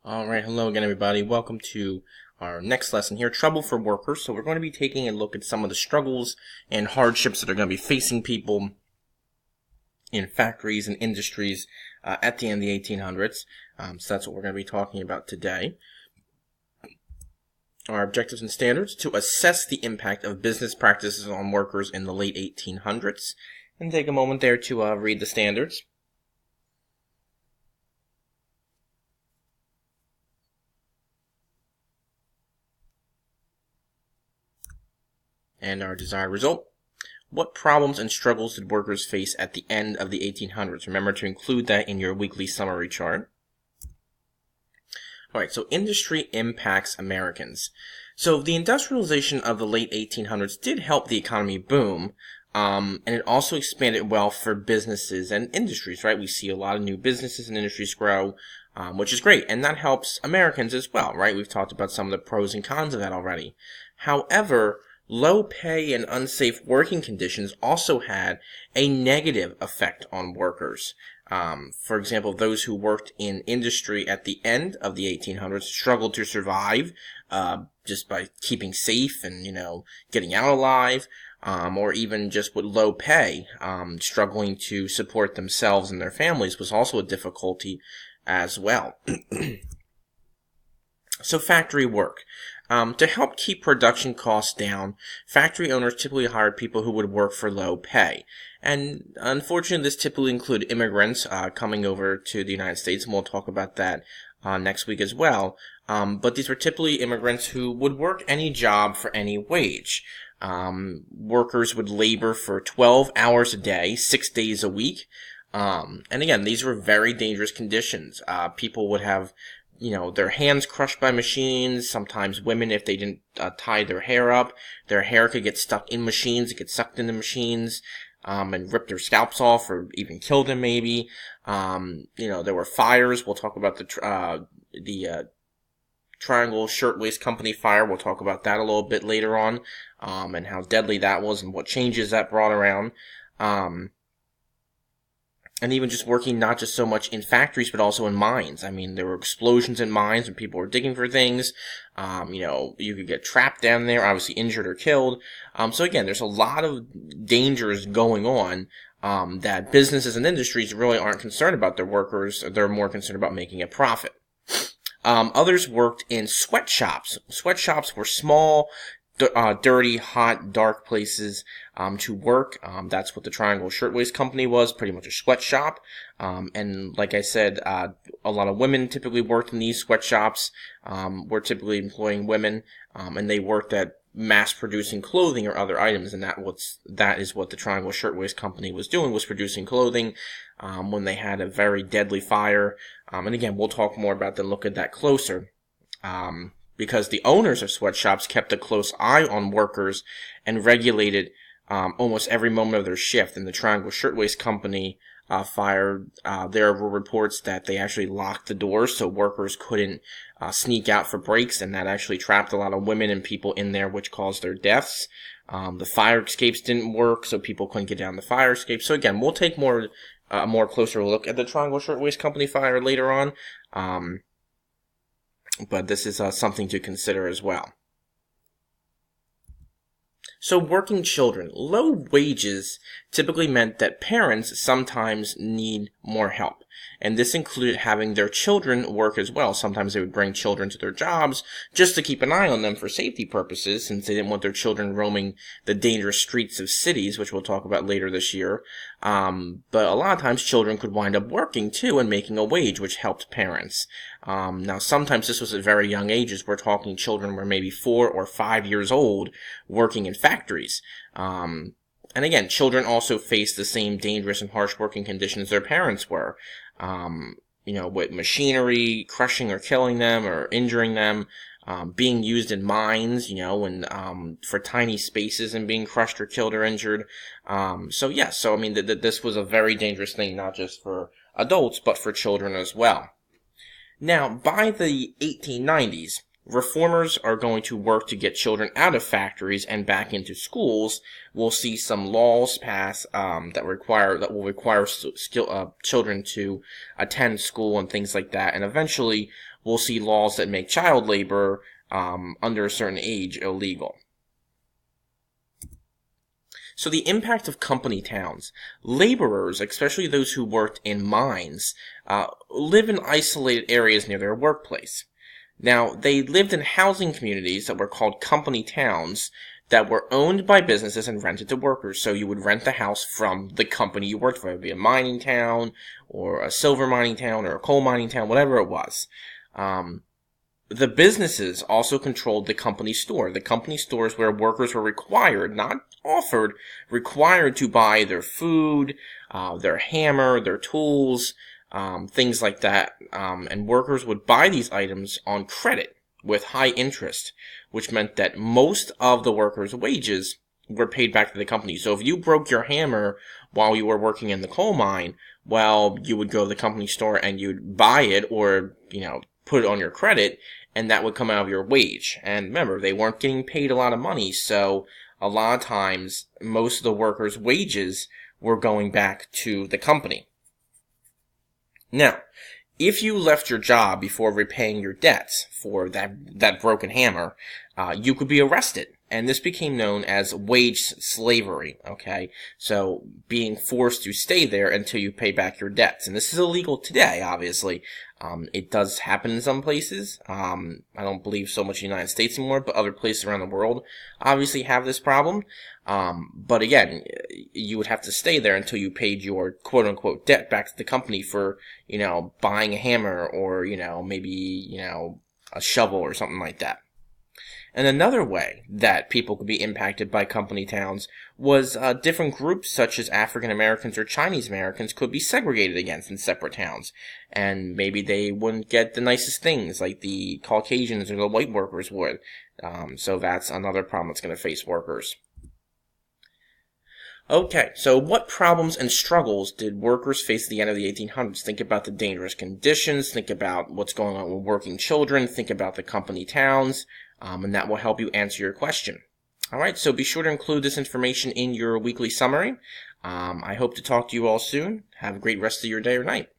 Alright, hello again everybody. Welcome to our next lesson here, Trouble for Workers. So we're going to be taking a look at some of the struggles and hardships that are going to be facing people in factories and industries at the end of the 1800s. So that's what we're going to be talking about today. Our objectives and standards: to assess the impact of business practices on workers in the late 1800s. And take a moment there to read the standards. And our desired result: what problems and struggles did workers face at the end of the 1800s? Remember to include that in your weekly summary chart. Alright, so industry impacts Americans. So the industrialization of the late 1800s did help the economy boom, and it also expanded wealth for businesses and industries, right? We see a lot of new businesses and industries grow, which is great, and that helps Americans as well, right? We've talked about some of the pros and cons of that already. However, low pay and unsafe working conditions also had a negative effect on workers. For example, those who worked in industry at the end of the 1800s struggled to survive just by keeping safe and, getting out alive, or even just with low pay, struggling to support themselves and their families was also a difficulty as well. So factory work. To help keep production costs down, factory owners typically hired people who would work for low pay. And unfortunately, this typically included immigrants coming over to the United States, and we'll talk about that next week as well. But these were typically immigrants who would work any job for any wage. Workers would labor for 12 hours a day, 6 days a week. And again, these were very dangerous conditions. People would have their hands crushed by machines. Sometimes women, if they didn't tie their hair up, their hair could get stuck in machines, it get sucked into machines, and rip their scalps off or even kill them maybe. There were fires. We'll talk about the Triangle Shirtwaist Company fire. We'll talk about that a little bit later on, and how deadly that was and what changes that brought around. And even just working not just so much in factories, but also in mines. I mean, there were explosions in mines when people were digging for things. You could get trapped down there, obviously injured or killed. So again, there's a lot of dangers going on, that businesses and industries really aren't concerned about their workers. They're more concerned about making a profit. Others worked in sweatshops. Sweatshops were small, dirty, hot, dark places to work. That's what the Triangle Shirtwaist Company was, pretty much a sweatshop. And like I said, a lot of women typically worked in these sweatshops. Were typically employing women, and they worked at mass-producing clothing or other items, and that is what the Triangle Shirtwaist Company was doing, was producing clothing when they had a very deadly fire. And again, we'll talk more about that and look at that closer. Because the owners of sweatshops kept a close eye on workers and regulated almost every moment of their shift. In the Triangle Shirtwaist Company fire, there were reports that they actually locked the doors so workers couldn't sneak out for breaks, and that actually trapped a lot of women and people in there, which caused their deaths. The fire escapes didn't work, so people couldn't get down the fire escape. So again, we'll take a more closer look at the Triangle Shirtwaist Company fire later on. But this is something to consider as well. So working children. Low wages typically meant that parents sometimes need more help. And this included having their children work as well. Sometimes they would bring children to their jobs just to keep an eye on them for safety purposes, since they didn't want their children roaming the dangerous streets of cities, which we'll talk about later this year. But a lot of times children could wind up working too and making a wage, which helped parents. Now sometimes this was at very young ages. We're talking children were maybe 4 or 5 years old working in factories. And again, children also face the same dangerous and harsh working conditions their parents were. With machinery crushing or killing them or injuring them, being used in mines, and for tiny spaces and being crushed or killed or injured. This was a very dangerous thing, not just for adults, but for children as well. Now, by the 1890s, reformers are going to work to get children out of factories and back into schools, we'll see some laws pass that will require children to attend school and things like that. And eventually, we'll see laws that make child labor under a certain age illegal. So the impact of company towns. Laborers, especially those who worked in mines, live in isolated areas near their workplace. Now, they lived in housing communities that were called company towns that were owned by businesses and rented to workers. So you would rent the house from the company you worked for. It would be a mining town, or a silver mining town, or a coal mining town, whatever it was. The businesses also controlled the company store. The company stores where workers were required, not offered, required to buy their food, their hammer, their tools, things like that. And workers would buy these items on credit with high interest, which meant that most of the workers' wages were paid back to the company. So if you broke your hammer while you were working in the coal mine, well, you would go to the company store and you'd buy it, or, put it on your credit, and that would come out of your wage. And remember, they weren't getting paid a lot of money, so a lot of times, most of the workers' wages were going back to the company. Now, if you left your job before repaying your debts for that broken hammer, you could be arrested. And this became known as wage slavery, okay? So, being forced to stay there until you pay back your debts. And this is illegal today, obviously. It does happen in some places. I don't believe so much in the United States anymore, but other places around the world obviously have this problem. But again, you would have to stay there until you paid your quote-unquote debt back to the company for, buying a hammer, or, maybe, a shovel or something like that. And another way that people could be impacted by company towns was different groups, such as African Americans or Chinese Americans, could be segregated against in separate towns. And maybe they wouldn't get the nicest things like the Caucasians or the white workers would. So that's another problem that's going to face workers. Okay, so what problems and struggles did workers face at the end of the 1800s? Think about the dangerous conditions, think about what's going on with working children, think about the company towns, and that will help you answer your question. Alright, so be sure to include this information in your weekly summary. I hope to talk to you all soon. Have a great rest of your day or night.